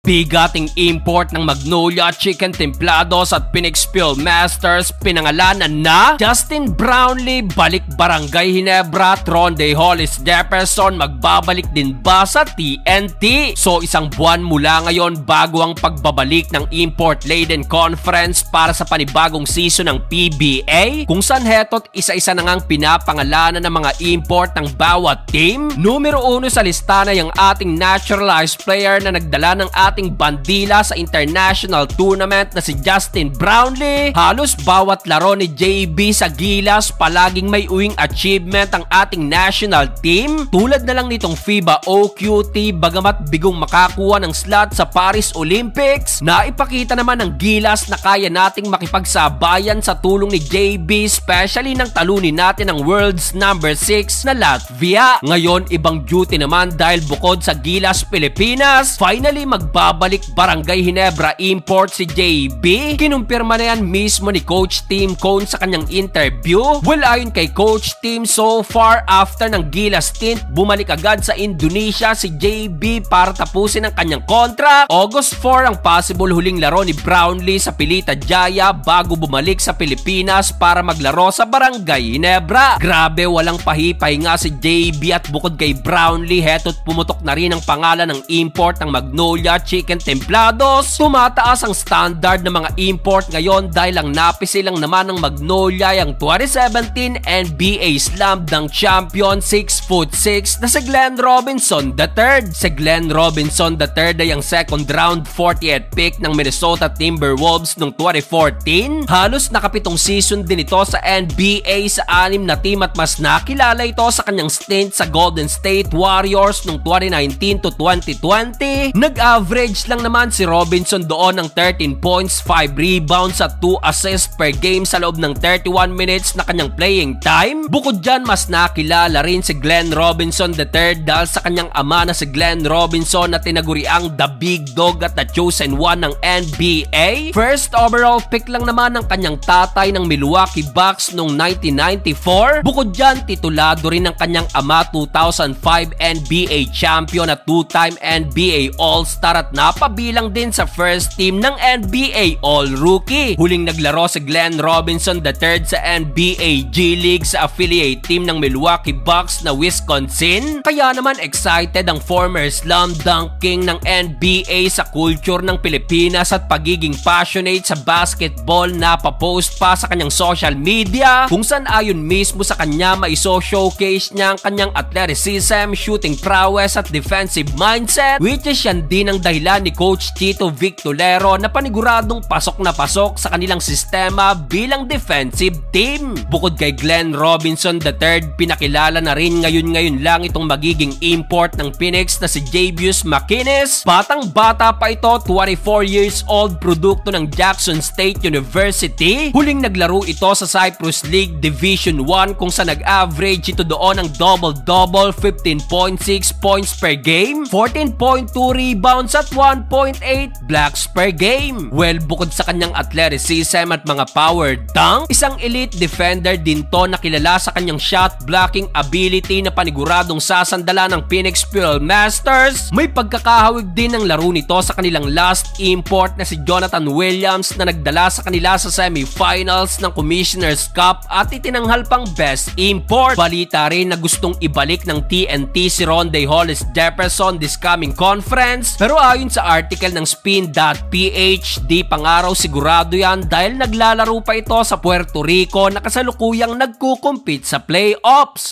Bigating import ng Magnolia Chicken Templados at Phoenix Fuel Masters pinangalanan na Justin Brownlee balik Barangay Ginebra at Ronde Hollis Jefferson magbabalik din ba sa TNT? So isang buwan mula ngayon bago ang pagbabalik ng Import Laden Conference para sa panibagong season ng PBA kung saan heto't isa-isa na ngang pinapangalanan ng mga import ng bawat team. Numero 1 sa listahan ay ang ating naturalized player na nagdala ng ating bandila sa international tournament na si Justin Brownlee. Halos bawat laro ni JB sa Gilas palaging may uwing achievement ang ating national team. Tulad na lang nitong FIBA OQT bagamat bigong makakuha ng slot sa Paris Olympics, naipakita naman ng Gilas na kaya nating makipagsabayan sa tulong ni JB, especially nang talunin natin ang world's number 6 na Latvia. Ngayon ibang duty naman dahil bukod sa Gilas Pilipinas, finally magbabalik Barangay Ginebra import si JB. Kinumpirma na yan mismo ni Coach Tim Cone sa kanyang interview. Well, ayon kay Coach Tim, so far after ng Gilas stint, bumalik agad sa Indonesia si JB para tapusin ang kanyang contract. August 4 ang possible huling laro ni Brownlee sa Pilita Jaya bago bumalik sa Pilipinas para maglaro sa Barangay Ginebra. Grabe, walang pahipay nga si JB at bukod kay Brownlee, heto't pumutok na rin ang pangalan ng import ng Magnolia Chicken Templados. Tumataas ang standard ng mga import ngayon dahil ang napisi lang naman ng Magnolia ang 2017 NBA Slam Dunk Champion 6'6" na si Glenn Robinson III. Si Glenn Robinson III ay ang second round 40th pick ng Minnesota Timberwolves noong 2014. Halos nakapitong season din ito sa NBA sa 6 na team at mas nakilala ito sa kanyang stint sa Golden State Warriors noong 2019 to 2020. Nag-average lang naman si Robinson doon ng 13 points, 5 rebounds at 2 assists per game sa loob ng 31 minutes na kanyang playing time. Bukod dyan, mas nakilala rin si Glenn Robinson III dahil sa kanyang ama na si Glenn Robinson na tinaguriang The Big Dog at the Chosen One ng NBA. First overall pick lang naman ng kanyang tatay ng Milwaukee Bucks noong 1994. Bukod dyan, titulado rin ng kanyang ama 2005 NBA champion at 2-time NBA All-Star at napabilang din sa first team ng NBA All-Rookie. Huling naglaro si Glenn Robinson III sa NBA G League sa affiliate team ng Milwaukee Bucks na Wisconsin. Kaya naman excited ang former slam dunk king ng NBA sa culture ng Pilipinas at pagiging passionate sa basketball na papost pa sa kanyang social media kung saan ayon mismo sa kanya maiso-showcase niya ang kanyang athleticism, shooting prowess at defensive mindset, which is yan din ang dahilan ni Coach Chito Victolero na paniguradong pasok na pasok sa kanilang sistema bilang defensive team. Bukod kay Glenn Robinson III, pinakilala na rin ngayon lang itong magiging import ng Phoenix na si Javius McInnes. Batang-bata pa ito, 24 years old, produkto ng Jackson State University. Huling naglaro ito sa Cyprus League Division 1 kung saan nag-average ito doon ng double-double, 15.6 points per game, 14.2 rebounds at 1.8 blocks per game. Well, bukod sa kanyang athleticism at mga power dunk, isang elite defender din to na kilala sa kanyang shot blocking ability na paniguradong sasandala ng Phoenix Fuel Masters. May pagkakahawig din ng laro nito sa kanilang last import na si Jonathan Williams na nagdala sa kanila sa semifinals ng Commissioner's Cup at itinanghal pang best import. Balita rin na gustong ibalik ng TNT si Ronde Hollis Jefferson this coming conference, pero ayon sa article ng Spin.ph, di pangaraw sigurado yan dahil naglalaro pa ito sa Puerto Rico na kasalukuyang nagkukumpit sa playoffs.